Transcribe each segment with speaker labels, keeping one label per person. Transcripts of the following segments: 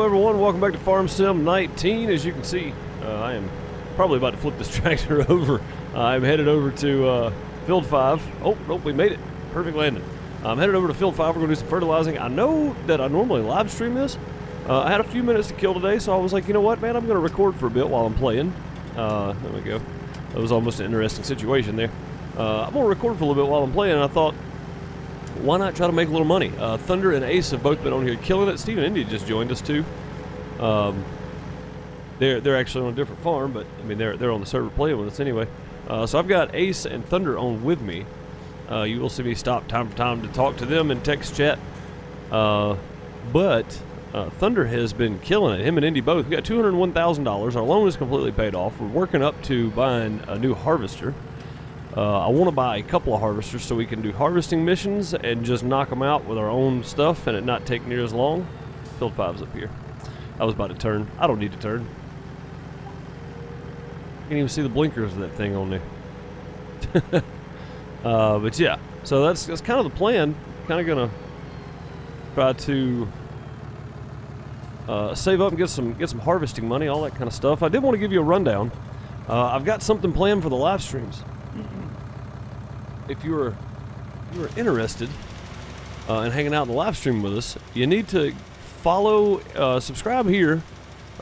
Speaker 1: Hello everyone, welcome back to Farm Sim 19. As you can see, I am probably about to flip this tractor over. I'm headed over to Field 5. Oh, nope, we made it. Perfect landing. I'm headed over to Field 5. We're going to do some fertilizing. I know that I normally live stream this. I had a few minutes to kill today, so I was like, you know what, man, I'm going to record for a bit while I'm playing. There we go. That was almost an interesting situation there. I'm going to record for a little bit while I'm playing, and I thought, why not try to make a little money? Thunder and Ace have both been on here killing it. Steve and Indy just joined us too. They're actually on a different farm, but I mean they're on the server playing with us anyway. So I've got Ace and Thunder on with me. You will see me stop time for time to talk to them in text chat. But Thunder has been killing it. Him and Indy both. We got $201,000. Our loan is completely paid off. We're working up to buying a new harvester. I want to buy a couple of harvesters so we can do harvesting missions and just knock them out with our own stuff and it not take near as long. Field 5's up here. I was about to turn. I don't need to turn. Can't even see the blinkers of that thing on there. But yeah, so that's kind of the plan. Kind of gonna try to save up and get some harvesting money, all that kind of stuff. I did want to give you a rundown. I've got something planned for the live streams. If you were interested in hanging out in the live stream with us, you need to follow, subscribe here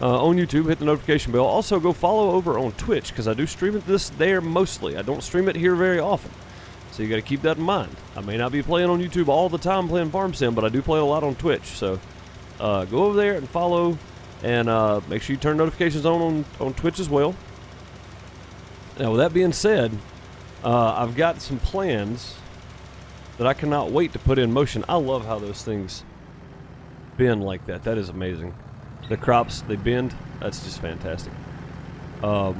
Speaker 1: on YouTube, hit the notification bell. Also, go follow over on Twitch, because I do stream this there mostly. I don't stream it here very often, so you got to keep that in mind. I may not be playing on YouTube all the time playing Farm Sim, but I do play a lot on Twitch. So go over there and follow, and make sure you turn notifications on Twitch as well. Now, with that being said, I've got some plans that I cannot wait to put in motion. I love how those things bend like that. That is amazing. The crops, they bend. That's just fantastic. But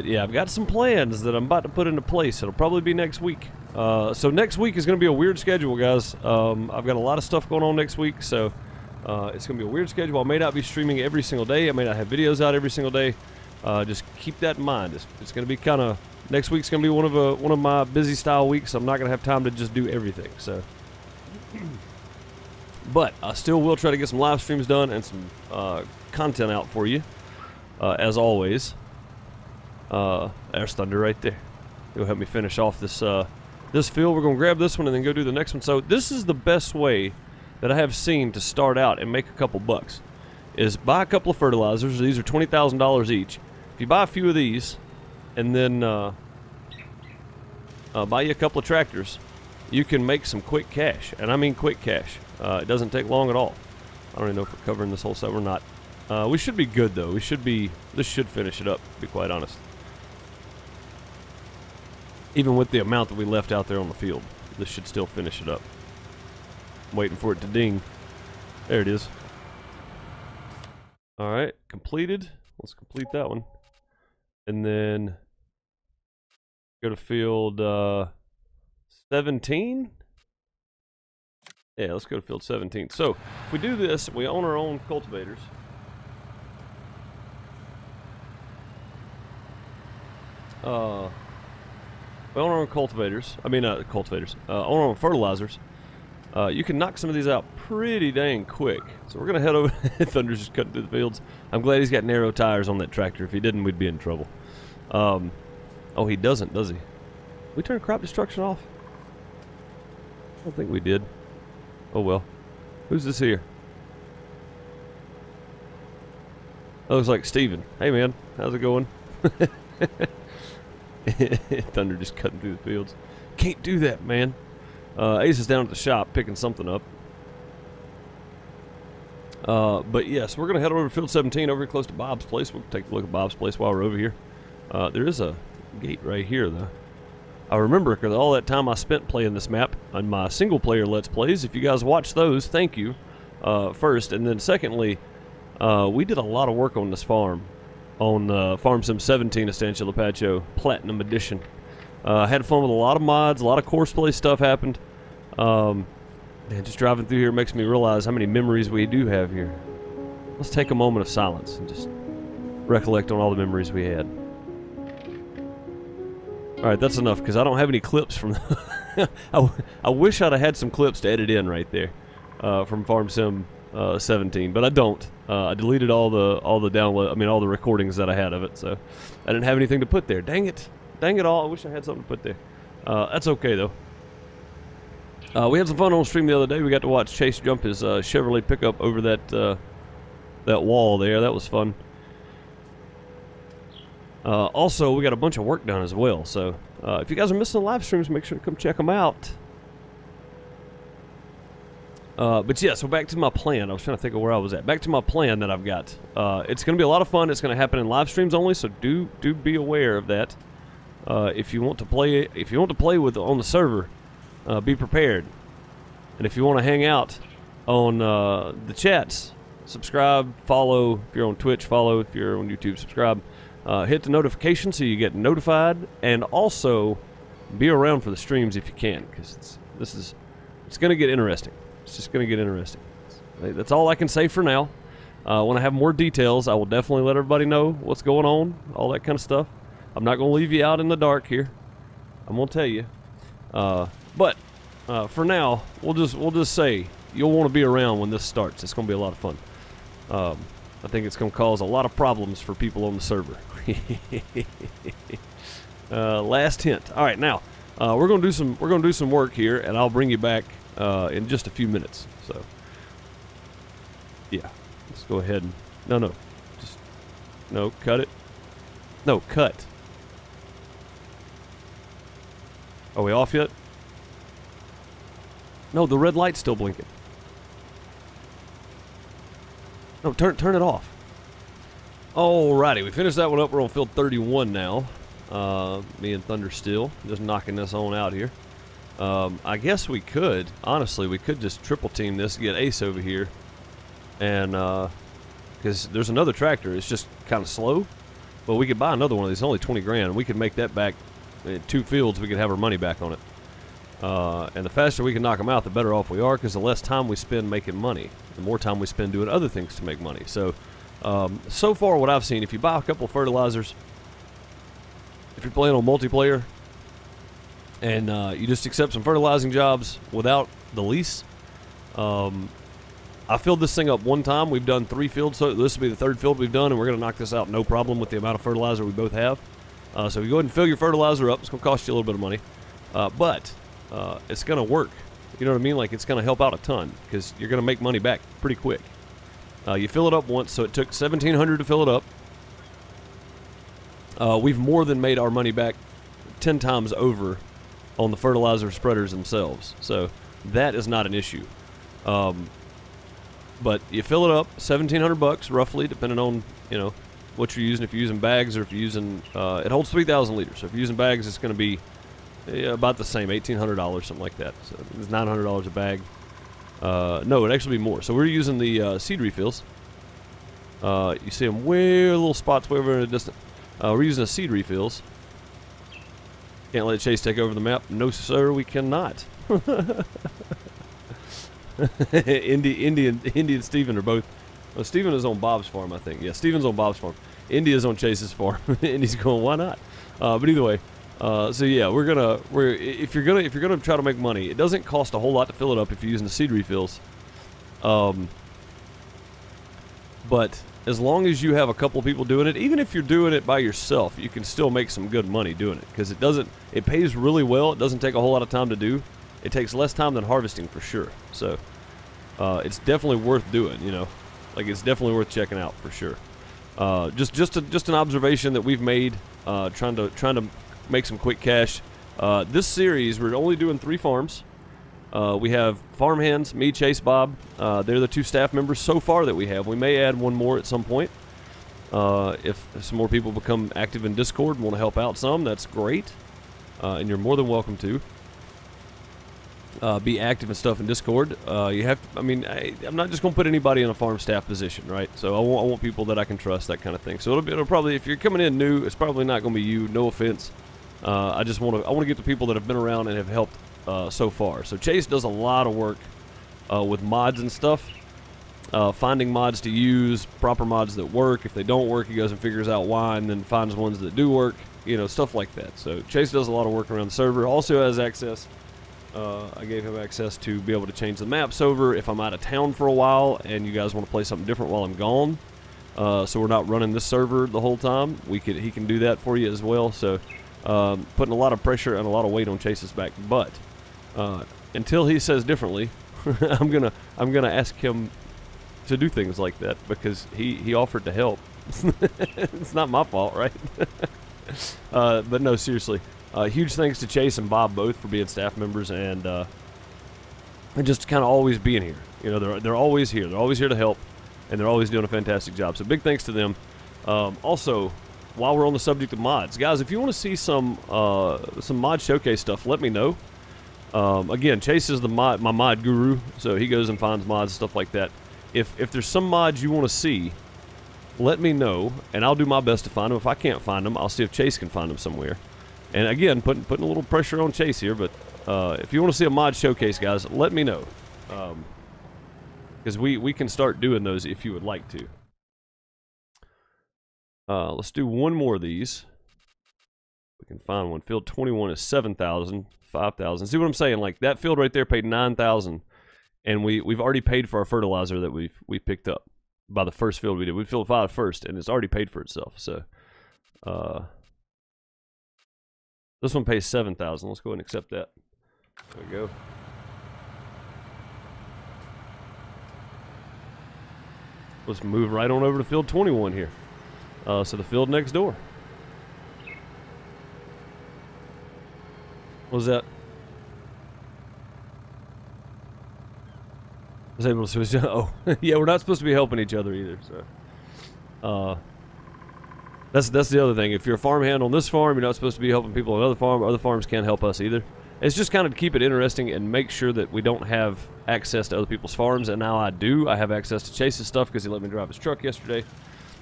Speaker 1: yeah, I've got some plans that I'm about to put into place. It'll probably be next week. So next week is going to be a weird schedule, guys. I've got a lot of stuff going on next week, so it's going to be a weird schedule. I may not be streaming every single day. I may not have videos out every single day. Just keep that in mind. It's going to be kind of, next week's going to be one of my busy style weeks. I'm not going to have time to just do everything. So, but I still will try to get some live streams done and some content out for you, as always. There's Thunder right there. He'll help me finish off this this field. We're going to grab this one and then go do the next one. So this is the best way that I have seen to start out and make a couple bucks. Is buy a couple of fertilizers. These are $20,000 each. If you buy a few of these, and then buy you a couple of tractors, you can make some quick cash. And I mean quick cash. It doesn't take long at all. I don't even know if we're covering this whole set or not. We should be good though. This should finish it up, to be quite honest. Even with the amount that we left out there on the field, this should still finish it up. I'm waiting for it to ding. There it is. Alright, completed. Let's complete that one. And then go to field 17. Yeah, let's go to field 17. So, if we do this, we own our own cultivators. We own our own cultivators. I mean, cultivators. Own our own fertilizers. You can knock some of these out pretty dang quick. So we're going to head over. Thunder's just cutting through the fields. I'm glad he's got narrow tires on that tractor. If he didn't, we'd be in trouble. Oh, he doesn't, does he? We turn crop destruction off? I don't think we did. Oh, well. Who's this here? That looks like Steven. Hey, man. How's it going? Thunder just cutting through the fields. Can't do that, man. Ace is down at the shop picking something up. But yes, we're going to head over to field 17 over here close to Bob's place. We'll take a look at Bob's place while we're over here. There is a gate right here, though. I remember because all that time I spent playing this map on my single-player Let's Plays. If you guys watch those, thank you, first. And then secondly, we did a lot of work on this farm on Farm Sim 17 Estancia Lapacho Platinum Edition. Had fun with a lot of mods, a lot of courseplay stuff happened. Man, just driving through here makes me realize how many memories we do have here. Let's take a moment of silence and just recollect on all the memories we had. Alright, that's enough, because I don't have any clips from... I wish I'd have had some clips to edit in right there. from Farm Sim 17, but I don't. I deleted all the download. I mean, all the recordings that I had of it, so I didn't have anything to put there. Dang it all! I wish I had something to put there. That's okay though. We had some fun on stream the other day. We got to watch Chase jump his Chevrolet pickup over that wall there. That was fun. Also, we got a bunch of work done as well. So if you guys are missing the live streams, make sure to come check them out. But yeah, so back to my plan. I was trying to think of where I was at. Back to my plan that I've got. It's going to be a lot of fun. It's going to happen in live streams only, so do be aware of that. If you want to play with on the server, be prepared. And if you want to hang out on the chats, subscribe, follow. If you're on Twitch, follow. If you're on YouTube, subscribe. Hit the notification so you get notified, and also be around for the streams if you can, because it's going to get interesting. It's just going to get interesting. That's all I can say for now. When I have more details, I will definitely let everybody know what's going on, all that kind of stuff. I'm not going to leave you out in the dark here. I'm going to tell you. But for now, we'll just say you'll want to be around when this starts. It's going to be a lot of fun. I think it's going to cause a lot of problems for people on the server. Last hint. All right, now we're going to do some work here, and I'll bring you back in just a few minutes. So yeah, let's go ahead and no, cut it. No, cut. Are we off yet? No, the red light's still blinking. No, turn it off. Alrighty, we finished that one up. We're on field 31 now. Me and Thunder still just knocking this on out here. I guess we could, honestly, we could just triple team this, get Ace over here, and because there's another tractor. It's just kind of slow, but we could buy another one of these. Only 20 grand. We could make that back in 2 fields. We could have our money back on it. And the faster we can knock them out, the better off we are, because the less time we spend making money, the more time we spend doing other things to make money. So, so far what I've seen, if you buy a couple of fertilizers, if you're playing on multiplayer, and you just accept some fertilizing jobs without the lease, I filled this thing up one time. We've done 3 fields, so this will be the 3rd field we've done, and we're going to knock this out no problem with the amount of fertilizer we both have. So you go ahead and fill your fertilizer up. It's going to cost you a little bit of money, but it's going to work. You know what I mean? Like, it's going to help out a ton, because you're going to make money back pretty quick. You fill it up once, so it took $1,700 to fill it up. We've more than made our money back 10 times over on the fertilizer spreaders themselves, so that is not an issue. But you fill it up, $1,700 roughly, depending on, you know, what you're using. If you're using bags or if you're using, it holds 3,000 liters. So if you're using bags, it's going to be about the same, $1,800, something like that. So it's $900 a bag. No, it'd actually be more. So we're using the seed refills. You see them way little spots way over in the distance. We're using the seed refills. Can't let Chase take over the map. No, sir, we cannot. Indy and Steven are both. Well, Steven is on Bob's farm, I think. Yeah, Steven's on Bob's farm. Indy is on Chase's farm. Indy's going, why not? But either way, so yeah, if you're gonna try to make money, it doesn't cost a whole lot to fill it up if you're using the seed refills. But as long as you have a couple people doing it, even if you're doing it by yourself, you can still make some good money doing it, because it pays really well. It doesn't take a whole lot of time to do. It takes less time than harvesting for sure. So it's definitely worth doing, you know. Like, it's definitely worth checking out for sure. Just an observation that we've made, trying to make some quick cash. This series, we're only doing 3 farms. We have farmhands, me, Chase, Bob. They're the 2 staff members so far that we have. We may add one more at some point. If some more people become active in Discord and want to help out some, that's great. And you're more than welcome to be active and stuff in Discord. You have to, I mean, I'm not just going to put anybody in a farm staff position, right? So I want people that I can trust, that kind of thing. So it'll probably, if you're coming in new, it's probably not going to be you. No offense. I want to get the people that have been around and have helped so far. So Chase does a lot of work with mods and stuff, finding mods to use, proper mods that work. If they don't work, he goes and figures out why, and then finds ones that do work. You know, stuff like that. So Chase does a lot of work around the server. Also has access I gave him access to be able to change the maps over if I'm out of town for a while and you guys want to play something different while I'm gone. So we're not running this server the whole time. He can do that for you as well. So putting a lot of pressure and a lot of weight on Chase's back. But until he says differently, I'm gonna ask him to do things like that because he offered to help. It's not my fault, right? But no, seriously. Huge thanks to Chase and Bob both for being staff members and just kind of always being here. You know, they're always here. They're always here to help, and they're always doing a fantastic job. So big thanks to them. Also, while we're on the subject of mods, guys, if you want to see some mod showcase stuff, let me know. Again, Chase is my mod guru, so he goes and finds mods and stuff like that. If there's some mods you want to see, let me know, and I'll do my best to find them. If I can't find them, I'll see if Chase can find them somewhere. And again, putting a little pressure on Chase here, but if you want to see a mod showcase, guys, let me know. Because we can start doing those if you would like to. Let's do one more of these. We can find one. Field 21 is 7,000, 5,000. See what I'm saying? Like, that field right there paid 9,000, and we've already paid for our fertilizer that we picked up by the first field we did. We filled 5 first, and it's already paid for itself. So, this one pays 7,000. Let's go ahead and accept that. There we go. Let's move right on over to field 21 here. So the field next door. What was that? I was able to switch. Oh, yeah, we're not supposed to be helping each other either. So, that's the other thing. If you're a farmhand on this farm, you're not supposed to be helping people on another farm. Other farms can't help us either. It's just kind of to keep it interesting and make sure that we don't have access to other people's farms. And now I do. I have access to Chase's stuff because he let me drive his truck yesterday.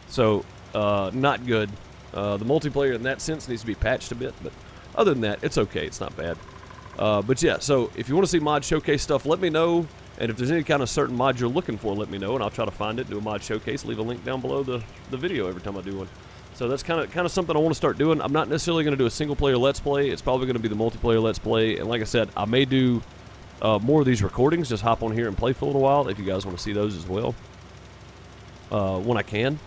Speaker 1: So, not good. The multiplayer in that sense needs to be patched a bit, but other than that, it's okay. It's not bad. But yeah, so if you want to see mod showcase stuff, let me know. And if there's any kind of certain mod you're looking for, let me know, and I'll try to find it, do a mod showcase, leave a link down below the video every time I do one. So that's kind of something I want to start doing. I'm not necessarily going to do a single-player Let's Play. It's probably going to be the multiplayer Let's Play. And like I said, I may do more of these recordings, just hop on here and play for a little while if you guys want to see those as well. When I can.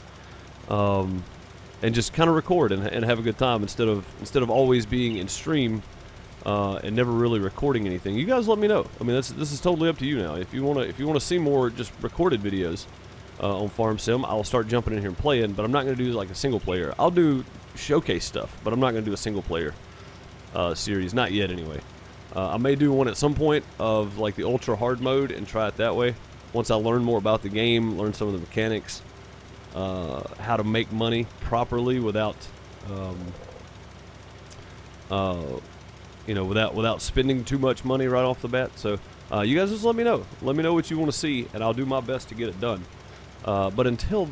Speaker 1: And just kind of record and have a good time instead of always being in stream and never really recording anything. You guys let me know. I mean, this is totally up to you now. If you want to see more just recorded videos on Farm Sim, I'll start jumping in here and playing. But I'm not going to do like a single player. I'll do showcase stuff, but I'm not going to do a single player series. Not yet, anyway. I may do one at some point of like the ultra hard mode and try it that way. Once I learn more about the game, learn some of the mechanics, how to make money properly without, you know, without spending too much money right off the bat. So you guys just let me know. Let me know what you want to see, and I'll do my best to get it done. But until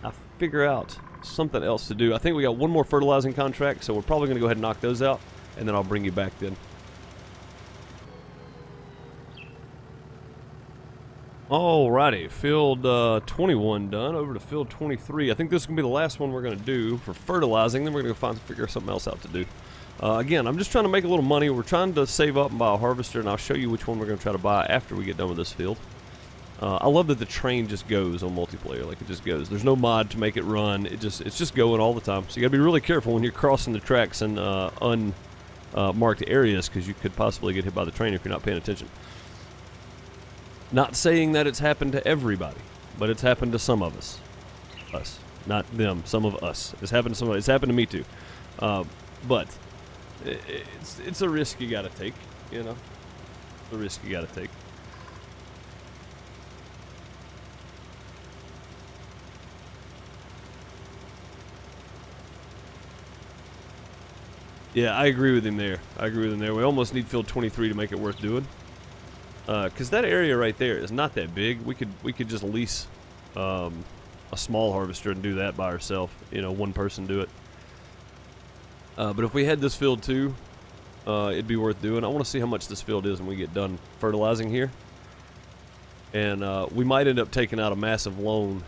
Speaker 1: I figure out something else to do, I think we got one more fertilizing contract, so we're probably going to go ahead and knock those out, and then I'll bring you back then. Alrighty, field 21 done. Over to field 23. I think this is going to be the last one we're going to do for fertilizing. Then we're going to figure something else out to do. Again, I'm just trying to make a little money. We're trying to save up and buy a harvester, and I'll show you which one we're going to try to buy after we get done with this field. I love that the train just goes on multiplayer. Like, it just goes. There's no mod to make it run. It's just going all the time. So you got to be really careful when you're crossing the tracks in unmarked areas, because you could possibly get hit by the train if you're not paying attention. Not saying that it's happened to everybody, but it's happened to some of us. Us. Not them. Some of us. It's happened to somebody. It's happened to me too. But it's a risk you gotta take, you know? It's a risk you gotta take. Yeah, I agree with him there. We almost need field 23 to make it worth doing. Because that area right there is not that big. We could just lease a small harvester and do that by ourselves. You know, one person do it. But if we had this field too, it'd be worth doing. I want to see how much this field is when we get done fertilizing here. And we might end up taking out a massive loan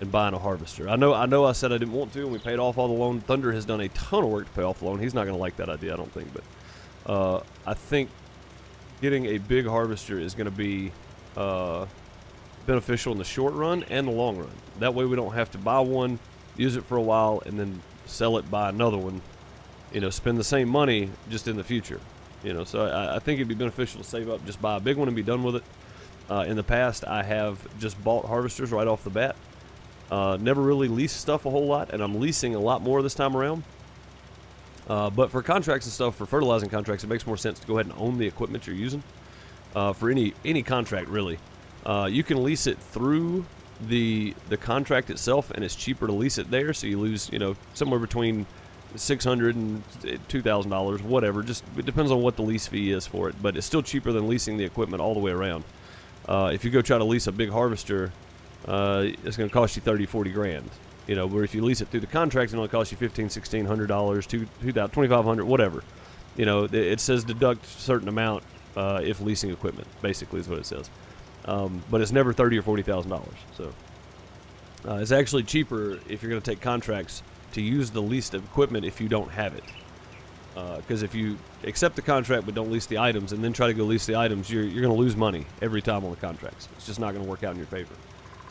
Speaker 1: and buying a harvester. I know I said I didn't want to, and we paid off all the loan. Thunder has done a ton of work to pay off the loan. He's not going to like that idea, I don't think. But I think getting a big harvester is going to be beneficial in the short run and the long run. That way we don't have to buy one, use it for a while, and then sell it, buy another one, you know, spend the same money just in the future, you know. So I think it'd be beneficial to save up, just buy a big one and be done with it. In the past, I have just bought harvesters right off the bat. Never really leased stuff a whole lot, and I'm leasing a lot more this time around. But for contracts and stuff, for fertilizing contracts, it makes more sense to go ahead and own the equipment you're using. For any contract, really. You can lease it through the contract itself, and it's cheaper to lease it there, so you lose, you know, somewhere between $600 and $2,000, whatever. Just, it depends on what the lease fee is for it, but it's still cheaper than leasing the equipment all the way around. If you go try to lease a big harvester, it's going to cost you 30, 40 grand. You know, where if you lease it through the contract, it only costs you $1,500, $1,600, $2,500, whatever. You know, it says deduct a certain amount if leasing equipment, basically is what it says. But it's never $30,000 or $40,000. So it's actually cheaper if you're going to take contracts to use the leased equipment if you don't have it. Because if you accept the contract but don't lease the items and then try to go lease the items, you're going to lose money every time on the contracts. It's just not going to work out in your favor.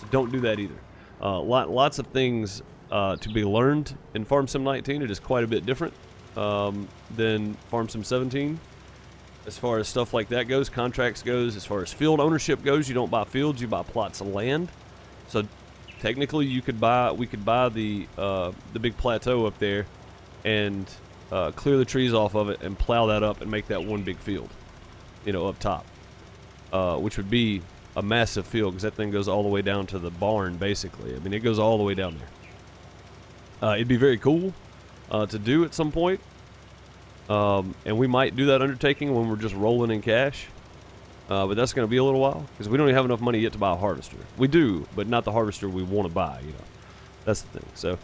Speaker 1: So don't do that either. Lots of things to be learned in Farm Sim 19. It is quite a bit different than Farm Sim 17. As far as stuff like that goes, contracts goes, as far as field ownership goes, you don't buy fields, you buy plots of land. So technically we could buy the big plateau up there and clear the trees off of it and plow that up and make that one big field, you know, up top, which would be a massive field because that thing goes all the way down to the barn, basically. I mean, it goes all the way down there. It'd be very cool to do at some point. And we might do that undertaking when we're just rolling in cash. But that's going to be a little while because we don't even have enough money yet to buy a harvester. We do, but not the harvester we want to buy, you know. That's the thing. So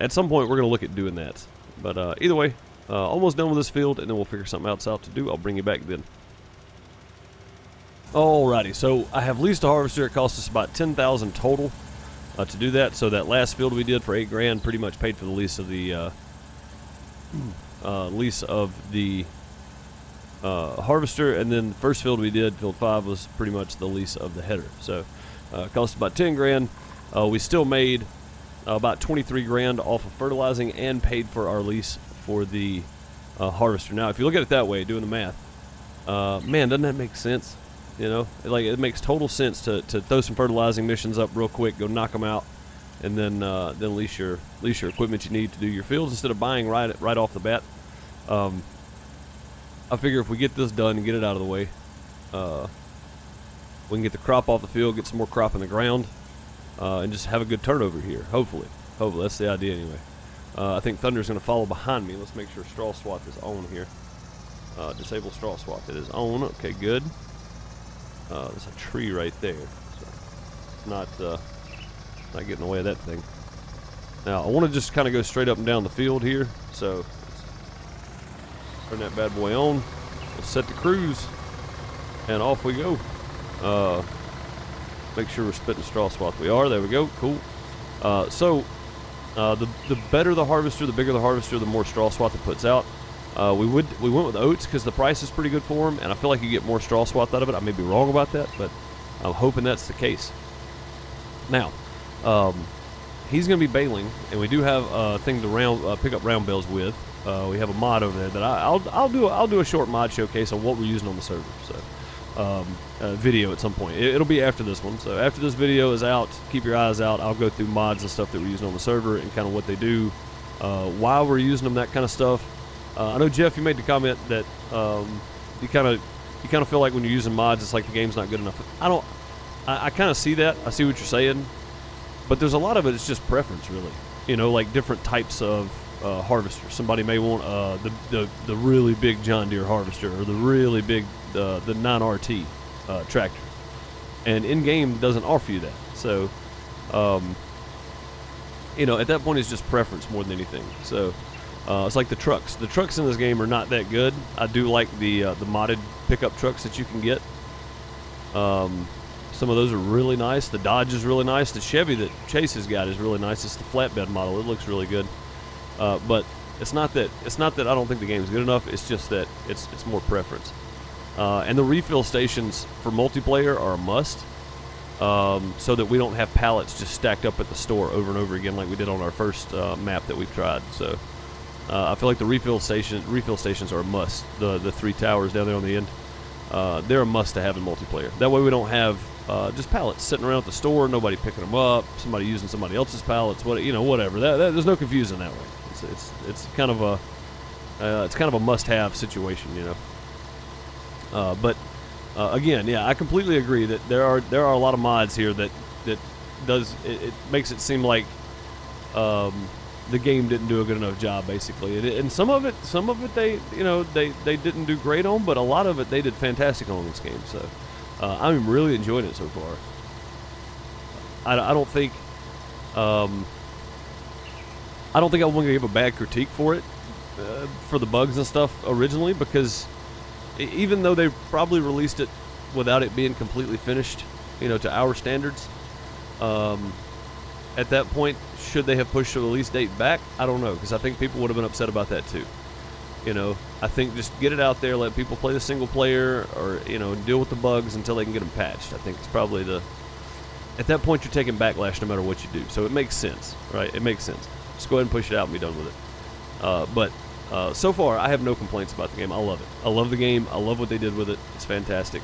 Speaker 1: at some point we're going to look at doing that. But either way, almost done with this field, and then we'll figure something else out to do. I'll bring you back then. Alrighty, so I have leased a harvester. It cost us about $10,000 total to do that. So that last field we did for $8 grand pretty much paid for the lease of the harvester, and then the first field we did, field 5, was pretty much the lease of the header. So it cost about 10 grand. We still made about 23 grand off of fertilizing and paid for our lease for the harvester. Now, if you look at it that way, doing the math, man, doesn't that make sense? You know, like, it makes total sense to throw some fertilizing missions up real quick, go knock them out, and then lease your equipment you need to do your fields instead of buying right off the bat. I figure if we get this done and get it out of the way, we can get the crop off the field, get some more crop in the ground, and just have a good turnover here. Hopefully, that's the idea anyway. I think Thunder's going to follow behind me. Let's make sure straw swath is on here. Disable straw swath. It is on. Okay, good. There's a tree right there, so not getting in the way of that thing. Now I want to just kind of go straight up and down the field here, so turn that bad boy on. Let's set the cruise, and off we go. Make sure we're spitting straw swath. We are. There we go. Cool. The better the harvester, the bigger the harvester, the more straw swath it puts out. We went with oats because the price is pretty good for them, and I feel like you get more straw swath out of it. I may be wrong about that, but I'm hoping that's the case. Now, he's going to be baling, and we do have a thing to pick up round bales with. We have a mod over there that I'll do a short mod showcase on what we're using on the server. So, video at some point. It'll be after this one. So after this video is out, keep your eyes out. I'll go through mods and stuff that we're using on the server and kind of what they do, why we're using them, that kind of stuff. I know, Jeff, you made the comment that you kind of feel like when you're using mods, it's like the game's not good enough. I kind of see that. I see what you're saying, but there's a lot of it. It's just preference, really. You know, like different types of harvesters. Somebody may want the really big John Deere harvester, or the really big the 9RT tractor, and in-game doesn't offer you that. So, you know, at that point, it's just preference more than anything. So. It's like the trucks. The trucks in this game are not that good. I do like the modded pickup trucks that you can get. Some of those are really nice. The Dodge is really nice. The Chevy that Chase has got is really nice. It's the flatbed model. It looks really good. But it's not that I don't think the game is good enough. It's just that it's more preference. And the refill stations for multiplayer are a must, so that we don't have pallets just stacked up at the store over and over again like we did on our first map that we've tried. So I feel like the refill stations are a must. The 3 towers down there on the end, they're a must to have in multiplayer. That way we don't have just pallets sitting around at the store, nobody picking them up, somebody using somebody else's pallets, whatever. There's no confusion that way. It's kind of a must-have situation, But again, yeah, I completely agree that there are a lot of mods here that does it makes it seem like the game didn't do a good enough job, basically. And some of it they didn't do great on, but a lot of it they did fantastic on this game. So I'm really enjoying it so far. I don't think I want to give a bad critique for it, for the bugs and stuff originally, because even though they probably released it without it being completely finished, to our standards, at that point, should they have pushed the release date back? I don't know, because I think people would have been upset about that too. I think just get it out there, let people play the single player, or deal with the bugs until they can get them patched. I think it's probably at that point you're taking backlash no matter what you do. So it makes sense, right? It makes sense. Just go ahead and push it out and be done with it. But so far, I have no complaints about the game. I love it. I love the game. I love what they did with it. It's fantastic.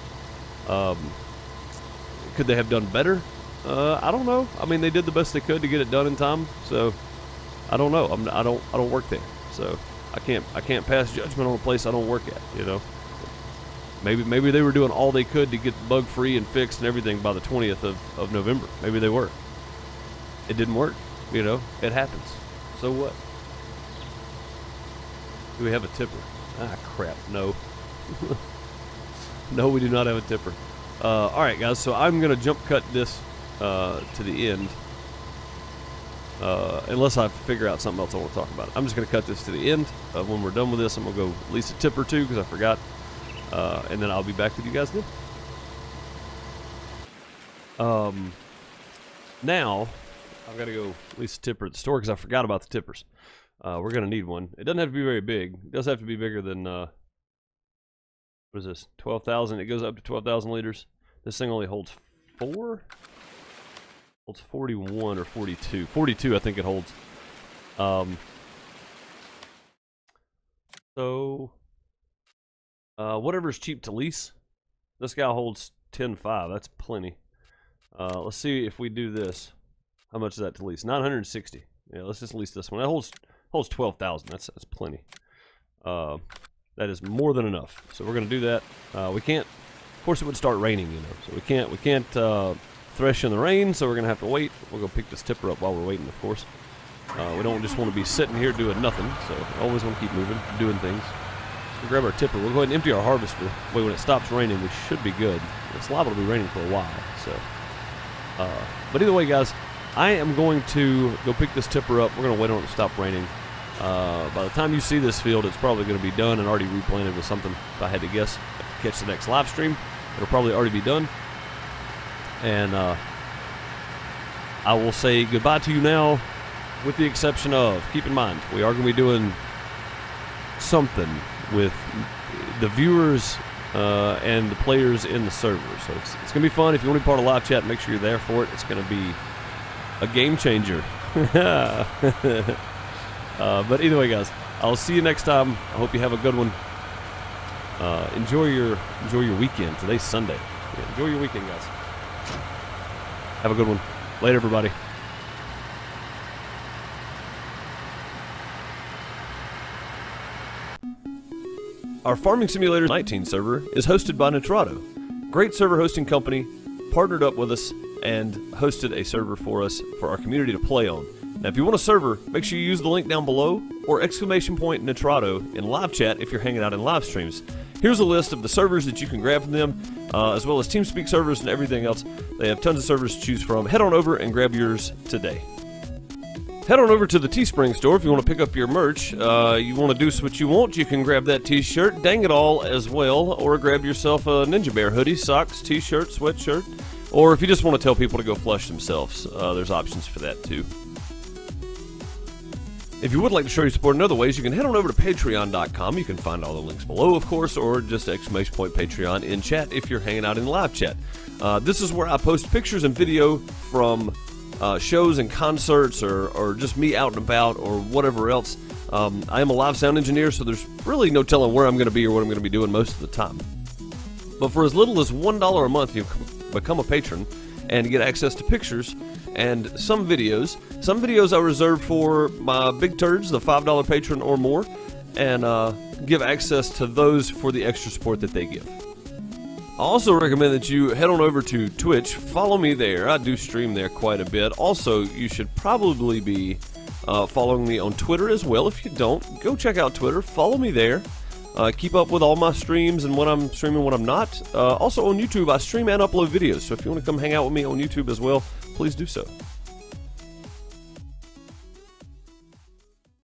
Speaker 1: Could they have done better? I don't know. I mean, they did the best they could to get it done in time. So I don't know. I don't work there. So I can't pass judgment on a place I don't work at. Maybe they were doing all they could to get bug free and fixed and everything by the 20th of November. Maybe they were. It didn't work. It happens. So what? Do we have a tipper? Ah, crap. No. No, we do not have a tipper. Alright, guys. So I'm going to jump cut this to the end. Unless I figure out something else I want to talk about. I'm just going to cut this to the end. When we're done with this, I'm going to go lease a tipper too, because I forgot. And then I'll be back with you guys then. Now, I've got to go lease a tipper at the store because I forgot about the tippers. We're going to need one. It doesn't have to be very big. It does have to be bigger than, what is this, 12,000? It goes up to 12,000 liters. This thing only holds 4? Holds 41 or 42. 42, I think it holds. Whatever's cheap to lease. This guy holds 10.5. That's plenty. Let's see if we do this. How much is that to lease? 960. Yeah, let's just lease this one. That holds 12,000. That's plenty. That is more than enough. So we're gonna do that. We can't. Of course, it would start raining, So we can't thresh in the rain. So we're gonna have to wait. We'll go pick this tipper up while we're waiting, of course. We don't just want to be sitting here doing nothing. So we always want to keep moving, doing things. So we'll grab our tipper. We'll go ahead and empty our harvester. Wait, when it stops raining, we should be good. It's liable to be raining for a while. So, but either way, guys. I am going to go pick this tipper up. We're going to wait on it to stop raining. By the time you see this field, it's probably going to be done and already replanted with something, if I had to guess. If I catch the next live stream, it'll probably already be done. And I will say goodbye to you now, with the exception of, keep in mind, we are going to be doing something with the viewers and the players in the server. So it's going to be fun. If you want to be part of live chat, make sure you're there for it. It's going to be a game changer. But either way, guys, I'll see you next time. I hope you have a good one. Enjoy your weekend. Today's Sunday. Yeah, enjoy your weekend, guys. Have a good one. Later, everybody. Our Farming Simulator 19 server is hosted by Nitrado. Great server hosting company, partnered up with us and hosted a server for us for our community to play on. Now, if you want a server, make sure you use the link down below or ! Nitrado in live chat if you're hanging out in live streams. Here's a list of the servers that you can grab from them, as well as TeamSpeak servers and everything else. They have tons of servers to choose from. Head on over and grab yours today. Head on over to the Teespring store if you want to pick up your merch. You want to do what you want, you can grab that t-shirt, Dang It All as well, or grab yourself a Ninja Bear hoodie, socks, t-shirt, sweatshirt. Or if you just want to tell people to go flush themselves, there's options for that too. If you would like to show your support in other ways, you can head on over to patreon.com. You can find all the links below, of course, or just ! Patreon in chat if you're hanging out in live chat. This is where I post pictures and video from shows and concerts, or just me out and about, or whatever else. I am a live sound engineer, so there's really no telling where I'm going to be or what I'm going to be doing most of the time. But for as little as $1 a month, you can become a patron and get access to pictures and some videos. Some videos I reserve for my big turds, the $5 patron or more, and give access to those for the extra support that they give. I also recommend that you head on over to Twitch. Follow me there. I do stream there quite a bit. Also, you should probably be following me on Twitter as well. If you don't, go check out Twitter. Follow me there. Keep up with all my streams and what I'm streaming, what I'm not. Also on YouTube, I stream and upload videos. So if you want to come hang out with me on YouTube as well, please do so.